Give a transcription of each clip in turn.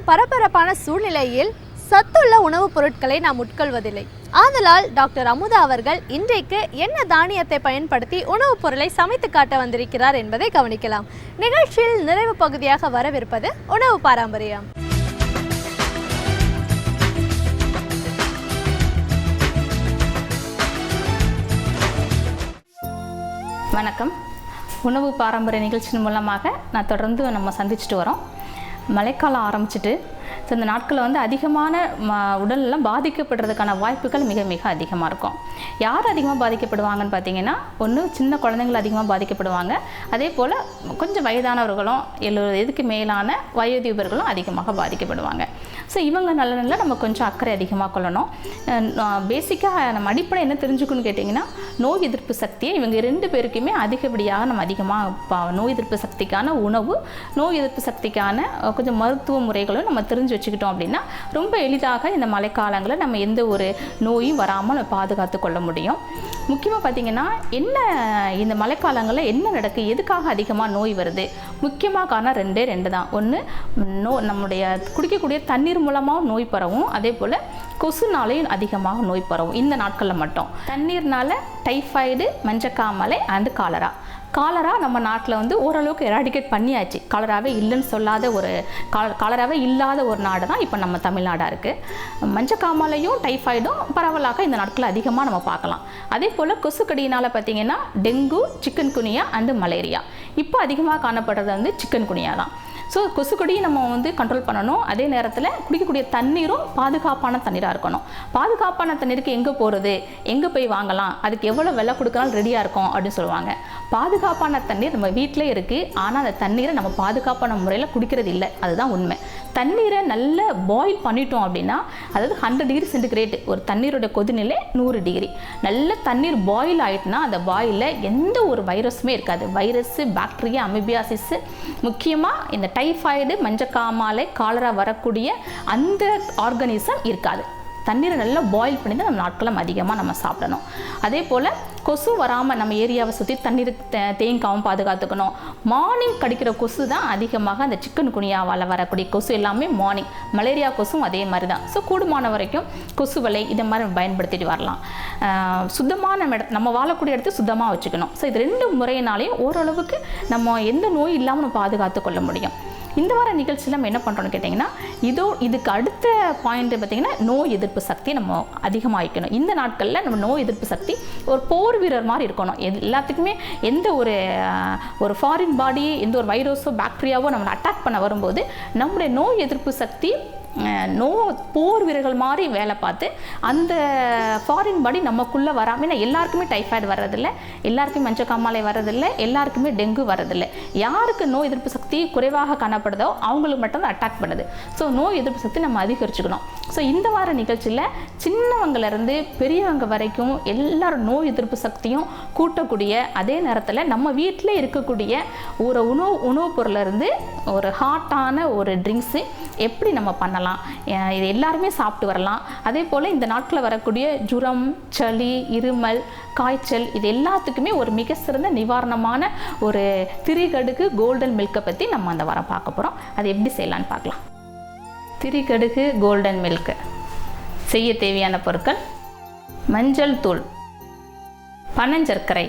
இருக்கும் பரபரப்பான சூழ்நிலையில் சத்துள்ள உணவுப் பொருட்களை நாம் உட்கொள்வதில்லை. ஆதலால் டாக்டர் அமுதா அவர்கள் இன்றைக்கு என்ன தானியத்தை பயன்படுத்தி உணவுப் பொருளை சமைத்து காட்ட வந்திருக்கிறார் என்பதை கவனிக்கலாம். நிகழ்ச்சியில் நிறைவு பகுதியாக வரவிருப்பது உணவு பாரம்பரியம். வணக்கம். உணவு பாரம்பரிய நிகழ்ச்சியின் மூலமாக நான் தொடர்ந்து நம்ம சந்திச்சுட்டு வரோம். மழைக்காலம் ஆரம்பிச்சிட்டு இந்த நாட்களில் வந்து அதிகமான உடலெல்லாம் பாதிக்கப்படுறதுக்கான வாய்ப்புகள் மிக மிக அதிகமாக இருக்கும். யார் அதிகமாக பாதிக்கப்படுவாங்கன்னு பார்த்தீங்கன்னா, ஒன்று சின்ன குழந்தைங்கள் அதிகமாக பாதிக்கப்படுவாங்க. அதே போல் கொஞ்சம் வயதானவர்களும் 70 மேலான வயோதிபர்களும் அதிகமாக பாதிக்கப்படுவாங்க. ஸோ இவங்க நல்ல நம்ம கொஞ்சம் அக்கறை அதிகமாக கொள்ளணும். பேசிக்காக நம்ம அடிப்படை என்ன தெரிஞ்சுக்கணும்னு கேட்டிங்கன்னா, நோய் எதிர்ப்பு சக்தியை இவங்க 2 பேருக்குமே அதிகப்படியாக நம்ம அதிகமாக நோய் எதிர்ப்பு சக்திக்கான உணவு, நோய் எதிர்ப்பு சக்திக்கான கொஞ்சம் மருத்துவ முறைகளும் நம்ம தெரிஞ்சு வச்சுக்கிட்டோம் அப்படின்னா ரொம்ப எளிதாக இந்த மழைக்காலங்களில் நம்ம எந்த ஒரு நோயும் வராமல் நம்ம பாதுகாத்து கொள்ள முடியும். முக்கியமாக பார்த்திங்கன்னா, என்ன இந்த மழைக்காலங்களில் என்ன நடக்குது, எதுக்காக அதிகமாக நோய் வருது? முக்கியமாக காரணம் 2 தான். ஒன்று நம்முடைய குடிக்கக்கூடிய தண்ணீர் மூலமாக நோய் பரவும், அதே போல் கொசுனாலையும் அதிகமாக நோய் பரவும். இந்த நாட்களில் மட்டும் தண்ணீர்னால டைஃபாய்டு, மஞ்சக்காமலை அண்டு காலரா நம்ம நாட்டில் வந்து ஓரளவுக்கு எராடிகேட் பண்ணியாச்சு. காலராகவே இல்லைன்னு சொல்லாத காலராகவே இல்லாத ஒரு நாடு தான் இப்போ நம்ம தமிழ்நாடாக இருக்குது. மஞ்சக்காமலையும் டைஃபாய்டும் பரவலாக இந்த நாட்களில் அதிகமாக நம்ம பார்க்கலாம். அதே போல் கொசுக்கடியினால் பார்த்திங்கன்னா டெங்கு, சிக்கன் குனியா அண்டு மலேரியா. இப்போ அதிகமாக காணப்படுறது வந்து சிக்கன் குனியா தான். ஸோ கொசுக்கடியை நம்ம வந்து கண்ட்ரோல் பண்ணணும். அதே நேரத்தில் குடிக்கக்கூடிய தண்ணீரும் பாதுகாப்பான தண்ணீராக இருக்கணும். பாதுகாப்பான தண்ணீருக்கு எங்கே போகிறது, எங்கே போய் வாங்கலாம், அதுக்கு எவ்வளோ விலை கொடுக்கறாலும் ரெடியாக இருக்கும் அப்படின்னு சொல்லுவாங்க. பாதுகாப்பான தண்ணீர் நம்ம வீட்டிலே இருக்குது. ஆனால் அந்த தண்ணீரை நம்ம பாதுகாப்பான முறையில் குடிக்கிறது இல்லை. அதுதான் உண்மை. தண்ணீரை நல்லா பாயில் பண்ணிட்டோம் அப்படின்னா, அதாவது 100 டிகிரி சென்டிகிரேட் ஒரு தண்ணீரோட கொதிநிலை 100 டிகிரி. நல்ல தண்ணீர் பாயில் ஆகிட்டுனா அந்த பாயிலில் எந்த ஒரு வைரஸுமே இருக்காது. வைரஸு, பாக்டீரியா, அமிபியாசிஸ், முக்கியமாக இந்த டைஃபாய்டு, மஞ்சக்காமாலை, காலரா வரக்கூடிய அந்த ஆர்கானிசம் இருக்காது. தண்ணீரை நல்லா பாயில் பண்ணி தான் நம்ம நாட்களும் அதிகமாக நம்ம சாப்பிடணும். அதே போல் கொசு வராமல் நம்ம ஏரியாவை சுற்றி தண்ணீர் தேங்காவும் பாதுகாத்துக்கணும். மார்னிங் கடிக்கிற கொசு தான் அதிகமாக அந்த சிக்கன் குனியாவால் வரக்கூடிய கொசு எல்லாமே மார்னிங். மலேரியா கொசும் அதே மாதிரி தான். ஸோ கூடுமான வரைக்கும் கொசு வலை இதை மாதிரி பயன்படுத்திட்டு வரலாம். சுத்தமான நம்ம வாழக்கூடிய இடத்த சுத்தமாக வச்சுக்கணும். ஸோ இது 2 முறையினாலையும் ஓரளவுக்கு நம்ம எந்த நோய் இல்லாமல் நம்ம பாதுகாத்து கொள்ள முடியும். இந்த வார நிகழ்ச்சியில் நம்ம என்ன பண்ணுறோன்னு கேட்டிங்கன்னா, இதுக்கு அடுத்த பாயிண்ட் பார்த்திங்கன்னா, நோய் எதிர்ப்பு சக்தி நம்ம அதிகமாகிக்கணும். இந்த நாட்களில் நம்ம நோய் எதிர்ப்பு சக்தி ஒரு போர் வீரர் மாதிரி இருக்கணும். எல்லாத்துக்குமே எந்த ஒரு ஃபாரின் பாடி, எந்த ஒரு வைரஸோ பாக்டீரியாவோ நம்மளை அட்டாக் பண்ண வரும்போது நம்முடைய நோய் எதிர்ப்பு சக்தி போர் வீரர்கள் மாதிரி வேலை பார்த்து அந்த ஃபாரின் பாடி நமக்குள்ளே வராமல், எல்லாருக்குமே டைஃபாய்டு வர்றதில்லை, எல்லாருக்குமே மஞ்சக்காமாலை வர்றதில்லை, எல்லாருக்குமே டெங்கு வர்றதில்லை. யாருக்கு நோய் எதிர்ப்பு சக்தி குறைவாக காணப்படுதோ அவங்களுக்கு மட்டும் தான் அட்டாக் பண்ணுது. ஸோ நோய் எதிர்ப்பு சக்தி நம்ம அதிகரிச்சுக்கணும். ஸோ இந்த வார நிகழ்ச்சியில் சின்னவங்கலேருந்து பெரியவங்க வரைக்கும் எல்லாரும் நோய் எதிர்ப்பு சக்தியும் கூட்டக்கூடிய, அதே நேரத்தில் நம்ம வீட்டில் இருக்கக்கூடிய ஒரு உணவுப் பொருளிலிருந்து ஒரு ஹாட்டான ஒரு ட்ரிங்க்ஸு எப்படி நம்ம பண்ணலாம், இது எல்லாருமே சாப்பிட்டு வரலாம். அதே போல் இந்த நாட்டில் வரக்கூடிய ஜுரம், சளி, இருமல், காய்ச்சல் இது எல்லாத்துக்குமே ஒரு மிக சிறந்த நிவாரணமான ஒரு திரிகடுகு கோல்டன் மில்கை பற்றி நம்ம அந்த வாரம் பார்க்க போகிறோம். அது எப்படி செய்யலான்னு பார்க்கலாம். திரிகடுகு கோல்டன் மில்க்கு செய்ய தேவையான பொருட்கள்: மஞ்சள் தூள், பனஞ்சர்க்கரை,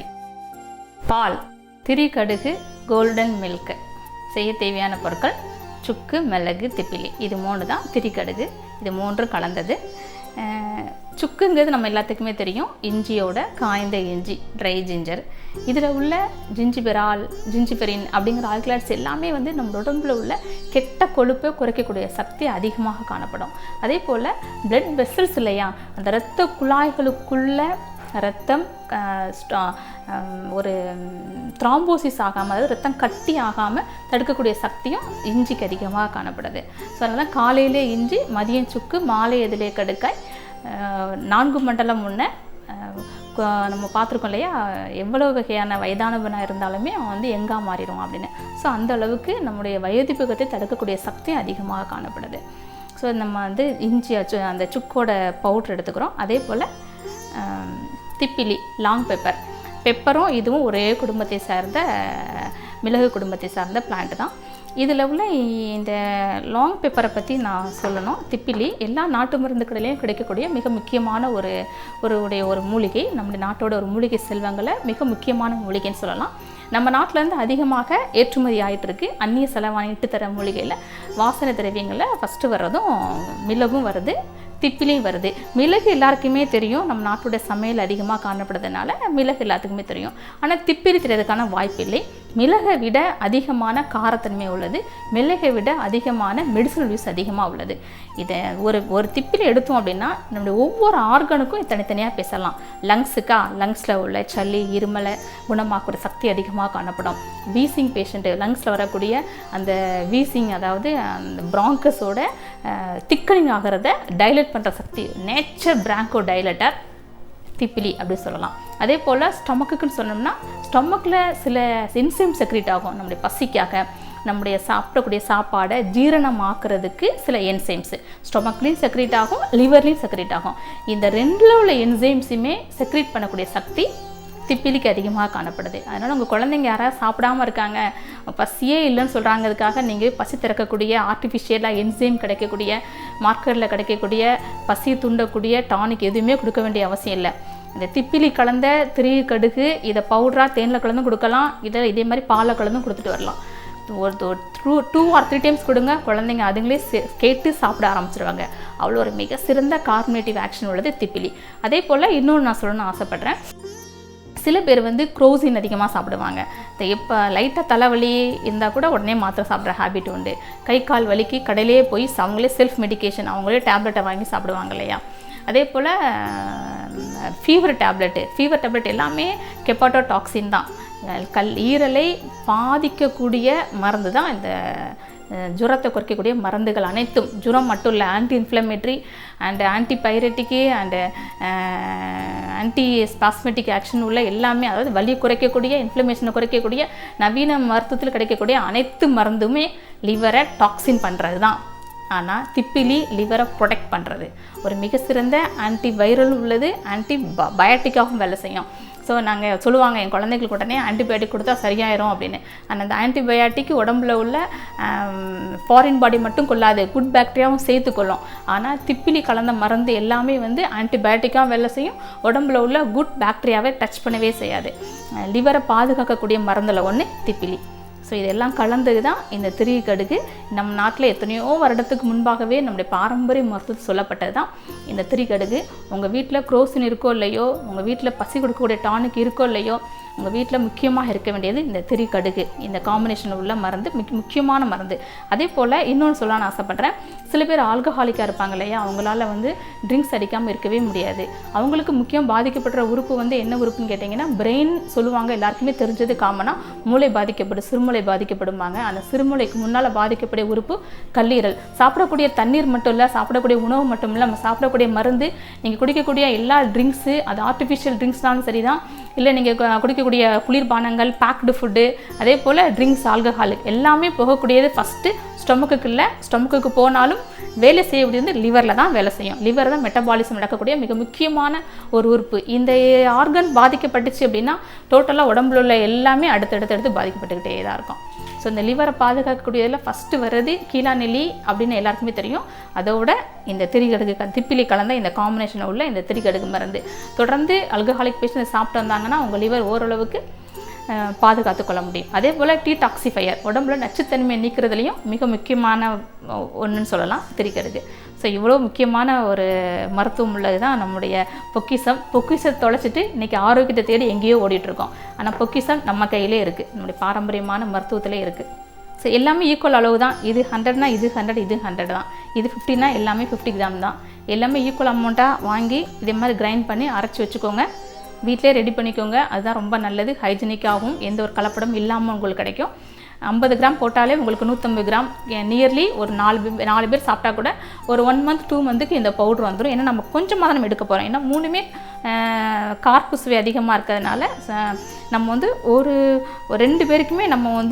பால். திரிகடுகு கோல்டன் மில்க்கு செய்ய தேவையான பொருட்கள்: சுக்கு, மிளகு, திப்பிலி. இது 3 தான் திரிகடுகு. இது 3 கலந்தது. சுக்குங்கிறது நம்ம எல்லாத்துக்குமே தெரியும். இஞ்சியோட காய்ந்த இஞ்சி, ட்ரை ஜிஞ்சர். இதில் உள்ள ஜிஞ்சிபெரின் அப்படிங்கிற ஆல்கலாய்ட்ஸ் எல்லாமே வந்து நம்ம உடம்புல உள்ள கெட்ட கொழுப்பை குறைக்கக்கூடிய சக்தி அதிகமாக காணப்படும். அதே போல் பிளட் வெசல்ஸ் இல்லையா, அந்த இரத்த குழாய்களுக்குள்ள ரத்தம் ஒரு த்ராம்போசிஸ் ஆகாமல், அதாவது ரத்தம் கட்டி ஆகாமல் தடுக்கக்கூடிய சக்தியும் இஞ்சிக்கு அதிகமாக காணப்படுது. ஸோ அதனால் காலையிலே இஞ்சி, மதியம் சுக்கு, மாலை எதிலே கடுக்காய், 4 மண்டலம் முன்ன நம்ம பார்த்துருக்கோம் இல்லையா, எவ்வளோ வகையான வயதானவனாக இருந்தாலுமே அவன் வந்து எங்கா மாறிடுவான் அப்படின்னு. ஸோ அந்த அளவுக்கு நம்முடைய வயோதிபகத்தை தடுக்கக்கூடிய சக்தி அதிகமாக காணப்படுது. ஸோ நம்ம வந்து இஞ்சி அந்த சுக்கோட பவுட்ரு எடுத்துக்கிறோம். அதே போல் திப்பிலி, லாங் பெப்பர். பெப்பரும் இதுவும் ஒரே குடும்பத்தை சார்ந்த மிளகு குடும்பத்தை சார்ந்த பிளான்ட் தான். இதில் உள்ள இந்த லாங் பெப்பரை பற்றி நான் சொல்லணும். திப்பிலி எல்லா நாட்டு மருந்து கடையிலையும் கிடைக்கக்கூடிய மிக முக்கியமான ஒரு மூலிகை. நம்முடைய நாட்டோட ஒரு மூலிகை செல்வங்களை மிக முக்கியமான மூலிகைன்னு சொல்லலாம். நம்ம நாட்டிலேருந்து அதிகமாக ஏற்றுமதி ஆகிட்டு இருக்கு. அந்நிய செலவானிட்டு தர மூலிகையில் வாசனை திரவியங்களில் ஃபஸ்ட்டு வர்றதும் மிளகும் வருது, திப்பிலியும் வருது. மிளகு எல்லாருக்குமே தெரியும், நம்ம நாட்டோட சமையல் அதிகமாக காணப்படுறதுனால மிளகு எல்லாத்துக்குமே தெரியும். ஆனால் திப்பிலி தெரியறதுக்கான வாய்ப்பு இல்லை. மிளகை விட அதிகமான காரத்தன்மை உள்ளது, மிளகை விட அதிகமான மெடிசனல் யூஸ் அதிகமாக உள்ளது. இதை ஒரு திப்பிலி எடுத்தோம் அப்படின்னா நம்மளுடைய ஒவ்வொரு ஆர்கனுக்கும் தனித்தனியாக பேசலாம். லங்ஸில் உள்ள சளி இருமலை குணமாக்குற சக்தி அதிகமாக காணப்படும். வீசிங் பேஷண்ட்டு லங்ஸில் வரக்கூடிய அந்த வீசிங், அதாவது அந்த பிராங்கஸோட திக்கனிங் ஆகிறத டைலேட் பண்ணுற சக்தி, நேச்சர் பிராங்கோ டைலேட்டர் திப்பிலி அப்படி சொல்லலாம். அதே போல் ஸ்டொமக்குன்னு சொன்னோம்னா ஸ்டொமக்கில் சில என்சைம் செக்ரீட் ஆகும். நம்முடைய பசிக்காக நம்முடைய சாப்பிடக்கூடிய சாப்பாடை ஜீரணமாக்குறதுக்கு சில என்சைம்ஸு ஸ்டொமக்லேயும் செக்ரீட் ஆகும், லிவர்லேயும் செக்ரீட் ஆகும். இந்த ரெண்டில் உள்ள என்சைம்ஸுமே செக்ரீட் பண்ணக்கூடிய சக்தி திப்பிலிக்கு அதிகமாக காணப்படுது. அதனால் உங்கள் குழந்தைங்க யாராவது சாப்பிடாமல் இருக்காங்க, பசியே இல்லைன்னு சொல்கிறாங்கிறதுக்காக நீங்கள் பசி திறக்கக்கூடிய ஆர்டிஃபிஷியலாக என்சைம் கிடைக்கக்கூடிய மார்க்கரில் கிடைக்கக்கூடிய பசி தூண்டக்கூடிய டானிக் எதுவுமே கொடுக்க வேண்டிய அவசியம் இல்லை. இந்த திப்பிலி கலந்த திரிகடுகு இதை பவுடராக தேனில் கலந்தும் கொடுக்கலாம், இதே மாதிரி பாலில் கலந்தும் கொடுத்துட்டு வரலாம். ஒரு 2 or 3 டைம்ஸ் கொடுங்க, குழந்தைங்க அதுங்களே கேட்டு சாப்பிட ஆரம்பிச்சிருவாங்க. அவ்வளோ ஒரு மிக சிறந்த கார்பனேட்டிவ் ஆக்ஷன் உள்ளது திப்பிலி. அதே போல் இன்னொன்று நான் சொல்லணும்னு ஆசைப்பட்றேன். சில பேர் குரோசின் அதிகமாக சாப்பிடுவாங்க. எப்போ லைட்டாக தலைவலி இருந்தால் கூட உடனே மாத்திரை சாப்பிட்ற ஹேபிட் உண்டு. கை கால் வலிக்கு கடையிலே போய் அவங்களே செல்ஃப் மெடிக்கேஷன், அவங்களே டேப்லெட்டை வாங்கி சாப்பிடுவாங்க இல்லையா. அதே போல் ஃபீவர் டேப்லெட் எல்லாமே கெப்பாட்டோடாக்சின் தான். ஈரலை பாதிக்கக்கூடிய மருந்து தான் இந்த ஜுரத்தை குறைக்கக்கூடிய மருந்துகள் அனைத்தும். ஜுரம் மட்டும் இல்லை, anti inflammatory and antipyretic and anti spasmodic action உள்ள எல்லாமே, அதாவது வலி குறைக்கக்கூடிய, இன்ஃப்ளமேஷனை குறைக்கக்கூடிய நவீன மருத்துவத்தில் கிடைக்கக்கூடிய அனைத்து மருந்துமே லிவரை டாக்ஸின் பண்ணுறது தான். ஆனால் திப்பிலி லிவரை ப்ரொடெக்ட் பண்ணுறது, ஒரு மிக சிறந்த ஆன்டி வைரல் உள்ளது, ஆன்டி பயோட்டிக்காகவும் வேலை செய்யும். ஸோ நாங்கள் சொல்லுவாங்க என் குழந்தைங்களுக்கு உடனே ஆன்டிபயோட்டிக் கொடுத்தா சரியாயிரும் அப்படின்னு. ஆனால் அந்த ஆன்டிபயோட்டிக் உடம்புல உள்ள ஃபாரின் பாடி மட்டும் கொள்ளாது, குட் பாக்டீரியாவும் சேர்த்துக்கொள்ளும். ஆனால் திப்பிலி கலந்த மருந்து எல்லாமே ஆன்டிபயோட்டிக்காகவும் வேலை செய்யும், உடம்புல உள்ள குட் பாக்டீரியாவை டச் பண்ணவே செய்யாது. லிவரை பாதுகாக்கக்கூடிய மருந்தில் ஒன்று திப்பிலி. ஸோ இதெல்லாம் கலந்தது தான் இந்த திரிகடுகு. நம்ம நாட்டில் எத்தனையோ வருடத்துக்கு முன்பாகவே நம்முடைய பாரம்பரிய மருத்துவத்தில் சொல்லப்பட்டது தான் இந்த திரிகடுகு. உங்கள் வீட்டில் குரோசின் இருக்கோ இல்லையோ, உங்கள் வீட்டில் பசி கொடுக்கக்கூடிய டானிக் இருக்கோ இல்லையோ, உங்கள் வீட்டில் முக்கியமாக இருக்க வேண்டியது இந்த திரிகடுகு. இந்த காம்பினேஷனில் உள்ள மருந்து முக்கியமான மருந்து. அதே போல் இன்னொன்று சொல்லலான்னு ஆசைப்பட்றேன். சில பேர் ஆல்கஹாலிக்காக இருப்பாங்க இல்லையா, அவங்களால ட்ரிங்க்ஸ் அடிக்காமல் இருக்கவே முடியாது. அவங்களுக்கு முக்கியம் பாதிக்கப்படுற உறுப்பு என்ன உறுப்புன்னு கேட்டிங்கன்னா பிரெயின் சொல்லுவாங்க. எல்லாருக்குமே தெரிஞ்சது காமனாக மூளை பாதிக்கப்படும், சிறுமூளை பாதிக்கப்படுவாங்க. அந்த சிறுமூளைக்கு முன்னால் பாதிக்கக்கூடிய உறுப்பு கல்லீரல். சாப்பிடக்கூடிய தண்ணீர் மட்டும் இல்லை, சாப்பிடக்கூடிய உணவு மட்டும் இல்லை, நம்ம சாப்பிடக்கூடிய மருந்து, நீங்கள் குடிக்கக்கூடிய எல்லா ட்ரிங்க்ஸு, அது ஆர்டிஃபிஷியல் ட்ரிங்க்ஸ்னாலும் சரி தான், இல்லை நீங்கள் குடிக்கக்கூடிய குளிர்பானங்கள், பேக்டு ஃபுட்டு, அதே போல் ட்ரிங்க்ஸ், ஆல்கஹாலிக் எல்லாமே போகக்கூடியது ஃபஸ்ட்டு ஸ்டொமக்குக்கு இல்லை. ஸ்டொமக்குக்கு போனாலும் வேலை செய்யக்கூடியது லிவரில் தான் வேலை செய்யும். லிவர் தான் மெட்டபாலிசம் நடக்கக்கூடிய மிக முக்கியமான ஒரு உறுப்பு. இந்த ஆர்கன் பாதிக்கப்பட்டுச்சு அப்படின்னா டோட்டலாக உடம்புல உள்ள எல்லாமே அடுத்தடுத்து பாதிக்கப்பட்டுக்கிட்டே தான் இருக்கும். ஸோ இந்த லிவரை பாதுகாக்கக்கூடியதில் ஃபஸ்ட்டு வர்றது கீழாநெல்லி அப்படின்னு எல்லாருக்குமே தெரியும். அதோட இந்த திரிகடுகு திப்பிலி கலந்த இந்த காம்பினேஷனில் உள்ள இந்த திரிகடுகு மருந்து தொடர்ந்து ஆல்கஹாலிக் பேஷண்ட் சாப்பிட்டு வந்தாங்கன்னா உங்கள் லிவர் ஓரளவுக்கு பாதுகாத்து கொள்ள முடியும். அதே போல் டீடாக்சிஃபையர், உடம்புல நச்சுத்தன்மையை நீக்கிறதுலையும் மிக முக்கியமான ஒன்றுன்னு சொல்லலாம் திரிகடுகு. ஸோ இவ்வளோ முக்கியமான ஒரு மருத்துவம் உள்ளது தான் நம்முடைய பொக்கிஷம். பொக்கிஷத்தை தொலைச்சிட்டு இன்றைக்கி ஆரோக்கியத்தை தேடி எங்கேயோ ஓடிட்டுருக்கோம். ஆனால் பொக்கிஷம் நம்ம கையிலே இருக்குது, நம்முடைய பாரம்பரியமான மருத்துவத்திலே இருக்குது. ஸோ எல்லாமே ஈக்குவல் அளவு தான். இது 100னா இது 100, இது 100 தான். இது 50னா எல்லாமே 50 கிராம் தான். எல்லாமே ஈக்குவல் அமௌண்ட்டாக வாங்கி இதே மாதிரி கிரைண்ட் பண்ணி அரைச்சி வச்சுக்கோங்க. வீட்டிலே ரெடி பண்ணிக்கோங்க. அதுதான் ரொம்ப நல்லது. ஹைஜீனிக்காகவும் எந்த ஒரு கலப்படம் இல்லாமல் உங்களுக்கு கிடைக்கும். 50 கிராம் போட்டாலே உங்களுக்கு 150 கிராம், நியர்லி ஒரு 4 பேர் சாப்பிட்டா கூட ஒரு 1 மந்த் 2 மந்த்துக்கு இந்த பவுட்ரு வந்துடும். ஏன்னா நம்ம கொஞ்சமாக தான் நம்ம எடுக்க போகிறோம். ஏன்னா 3மே கார்ப்பு சுவை அதிகமாக இருக்கிறதுனால நம்ம ஒரு 2 பேருக்குமே நம்ம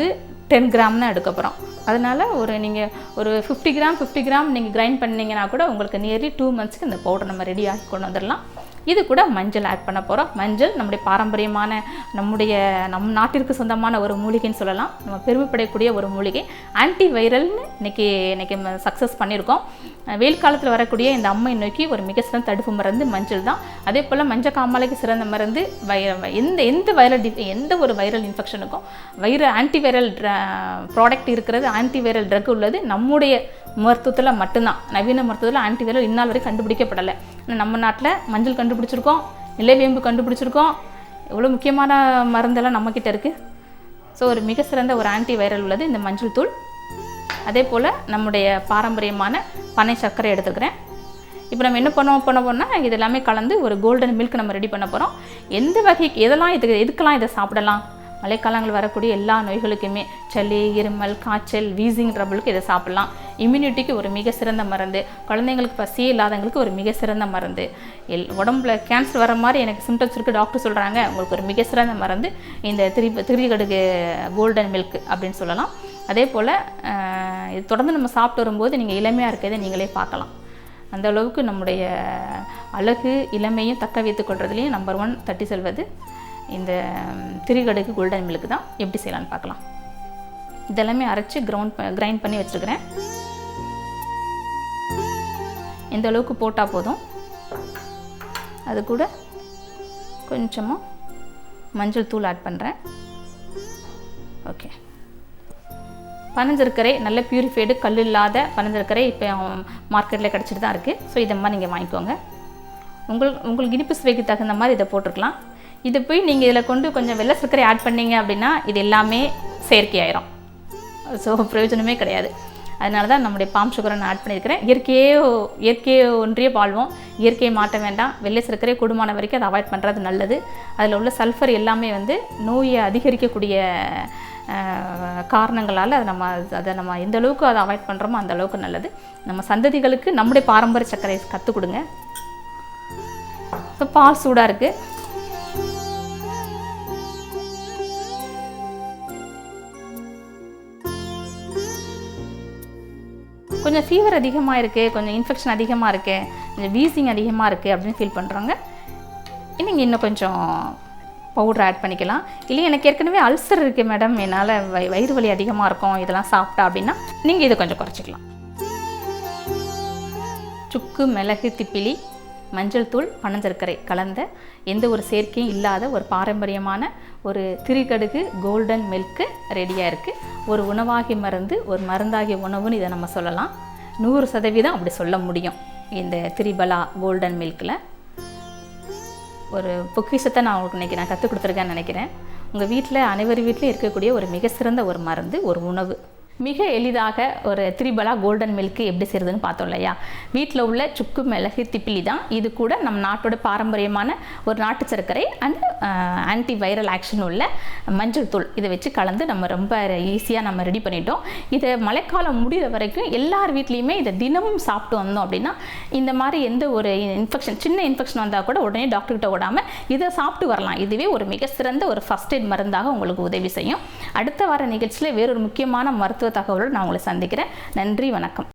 10 கிராம் தான் எடுக்க போகிறோம். அதனால் நீங்கள் ஒரு 50 கிராம் நீங்கள் கிரைண்ட் பண்ணிங்கன்னா கூட உங்களுக்கு நியர்லி 2 மந்த்ஸ்க்கு இந்த பவுடர் நம்ம ரெடியாகி கொண்டு வந்துடலாம். இது கூட மஞ்சள் ஆட் பண்ண போகிறோம். மஞ்சள் நம்முடைய பாரம்பரியமான நம் நாட்டிற்கு சொந்தமான ஒரு மூலிகைன்னு சொல்லலாம். நம்ம பெருமைப்படக்கூடிய ஒரு மூலிகை. ஆன்டி வைரல்னு இன்னைக்கு சக்ஸஸ் பண்ணியிருக்கோம். வெயில் காலத்தில் வரக்கூடிய இந்த அம்மை நோக்கி ஒரு மிக சிறந்த தடுப்பு மருந்து மஞ்சள் தான். அதே போல் மஞ்சள் காமாலைக்கு சிறந்த மருந்து எந்த ஒரு வைரல் இன்ஃபெக்ஷனுக்கும் ஆன்டி வைரல் ப்ராடக்ட் இருக்கிறது, ஆன்டி வைரல் ட்ரக் உள்ளது நம்முடைய மருத்துவத்தில் மட்டும்தான். நவீன மருத்துவத்தில் ஆன்டி வைரல் இந்நாள் வரை கண்டுபிடிக்கப்படலை. நம்ம நாட்டில் மஞ்சள் கண்டுபிடிச்சிருக்கோம், நிலவேம்பு கண்டுபிடிச்சிருக்கோம். இவ்வளோ முக்கியமான மருந்தெல்லாம் நம்மக்கிட்ட இருக்குது. ஸோ ஒரு மிக சிறந்த ஒரு ஆன்டி வைரல் உள்ளது இந்த மஞ்சள் தூள். அதே போல் நம்முடைய பாரம்பரியமான பனை சர்க்கரை எடுத்துக்கிறேன். இப்போ நம்ம என்ன பண்ண போனால் இது எல்லாமே கலந்து ஒரு கோல்டன் மில்க் நம்ம ரெடி பண்ண போகிறோம். எந்த வகைக்கு எதுக்கெல்லாம் இதை சாப்பிடலாம்? மழைக்காலங்கள் வரக்கூடிய எல்லா நோய்களுக்குமே, சளி, இருமல், காய்ச்சல், வீசிங் ட்ரபிளுக்கு இதை சாப்பிட்லாம். இம்யூனிட்டிக்கு ஒரு மிக சிறந்த மருந்து. குழந்தைங்களுக்கு பசியே இல்லாதவங்களுக்கு ஒரு மிக சிறந்த மருந்து. உடம்புல கேன்சர் வர மாதிரி எனக்கு சிம்டம்ஸ் இருக்குது, டாக்டர் சொல்கிறாங்க, உங்களுக்கு ஒரு மிக சிறந்த மருந்து இந்த திரிகடுகு கோல்டன் மில்க் அப்படின்னு சொல்லலாம். அதே போல் இது தொடர்ந்து நம்ம சாப்பிட்டு வரும்போது நீங்கள் இளமையாக இருக்கிறதை நீங்களே பார்க்கலாம். அந்த அளவுக்கு நம்முடைய அழகு இளமையும் தக்க வைத்துக் கொள்றதுலேயும் நம்பர் 1 தட்டி செல்வது இந்த திரிகடுகு கோல்டன் மில்க் தான். எப்படி செய்யலான்னு பார்க்கலாம். இதெல்லாமே அரைச்சி கிரைண்ட் பண்ணி வச்சுருக்கிறேன். இந்த அளவுக்கு போட்டால் போதும். அது கூட கொஞ்சமாக மஞ்சள் தூள் ஆட் பண்ணுறேன். ஓகே. பனஞ்சர்க்கரை நல்ல பியூரிஃபைடு கல் இல்லாத பனஞ்சர்க்கரை இப்போ மார்க்கெட்டில் கிடச்சிட்டு தான் இருக்குது. ஸோ இதை மாதிரி நீங்கள் வாங்கிக்கோங்க. உங்களுக்கு இனிப்பு சுவைக்கு தகுந்த மாதிரி இதை போட்டிருக்கலாம். இதை போய் நீங்கள் இதில் கொண்டு கொஞ்சம் வெள்ளை சர்க்கரை ஆட் பண்ணிங்க அப்படின்னா இது எல்லாமே செயற்கையாயிரும். ஸோ பிரயோஜனமே கிடையாது. அதனால தான் நம்முடைய பாம் சுகரை நான் ஆட் பண்ணியிருக்கிறேன். இயற்கையை ஒன்றிய வாழ்வோம், இயற்கையை மாற்ற வேண்டாம். வெள்ளை சர்க்கரை கூடுமான வரைக்கும் அதை அவாய்ட் பண்ணுறது நல்லது. அதில் உள்ள சல்ஃபர் எல்லாமே நோயை அதிகரிக்கக்கூடிய காரணங்களால் அதை நம்ம எந்த அளவுக்கு அதை அவாய்ட் பண்ணுறோமோ அந்த அளவுக்கு நல்லது. நம்ம சந்ததிகளுக்கு நம்முடைய பாரம்பரிய சர்க்கரை கற்றுக் கொடுங்க. ஸோ பால் சூடாக இருக்குது. கொஞ்சம் ஃபீவர் அதிகமாக இருக்குது, கொஞ்சம் இன்ஃபெக்ஷன் அதிகமாக இருக்குது, கொஞ்சம் வீசிங் அதிகமாக இருக்குது அப்படின்னு ஃபீல் பண்ணுறவங்க நீங்கள் இன்னும் கொஞ்சம் பவுடர் ஆட் பண்ணிக்கலாம். இல்லை எனக்கு ஏற்கனவே அல்சர் இருக்குது மேடம், என்னால் வயிறு வலி அதிகமாக இருக்கும் இதெல்லாம் சாப்பிட்டா அப்படின்னா நீங்கள் இதை கொஞ்சம் குறைச்சிக்கலாம். சுக்கு, மிளகு, திப்பிலி, மஞ்சள் தூள், பனஞ்சர்க்கரை கலந்த எந்த ஒரு சேர்க்கையும் இல்லாத ஒரு பாரம்பரியமான ஒரு திரிகடுகு கோல்டன் மில்க்கு ரெடியாக இருக்குது. ஒரு உணவாகி மருந்து, ஒரு மருந்தாகிய உணவுன்னு இதை நம்ம சொல்லலாம். 100% அப்படி சொல்ல முடியும். இந்த திரிபலா கோல்டன் மில்கில் ஒரு பொக்கிஷத்தை நான் உங்களுக்கு இன்றைக்கி கற்றுக் கொடுத்துருக்கேன்னு நினைக்கிறேன். உங்கள் வீட்டில் அனைவர் வீட்லையும் இருக்கக்கூடிய ஒரு மிக சிறந்த ஒரு மருந்து, ஒரு உணவு. மிக எளிதாக ஒரு திரிபலா கோல்டன் மில்க்கு எப்படி செய்கிறதுன்னு பார்த்தோம் இல்லையா? வீட்டில் உள்ள சுக்கு, மிளகு, திப்பிலி தான். இது கூட நம்ம நாட்டோட பாரம்பரியமான ஒரு நாட்டு சர்க்கரை அண்ட் ஆன்டி வைரல் ஆக்ஷன் உள்ள மஞ்சள் தூள் இதை வச்சு கலந்து நம்ம ரொம்ப ஈஸியாக நம்ம ரெடி பண்ணிட்டோம். இதை மழைக்காலம் முடிகிற வரைக்கும் எல்லார் வீட்லேயுமே இதை தினமும் சாப்பிட்டு வந்தோம் அப்படின்னா இந்த மாதிரி எந்த ஒரு சின்ன இன்ஃபெக்ஷன் வந்தால் கூட உடனே டாக்டர்கிட்ட ஓடாமல் இதை சாப்பிட்டு வரலாம். இதுவே ஒரு மிக சிறந்த ஒரு ஃபர்ஸ்ட் எய்ட் மருந்தாக உங்களுக்கு உதவி செய்யும். அடுத்த வார நிகழ்ச்சியில் வேறொரு முக்கியமான மருத்துவ தகவலோடு நான் உங்களை சந்திக்கிறேன். நன்றி, வணக்கம்.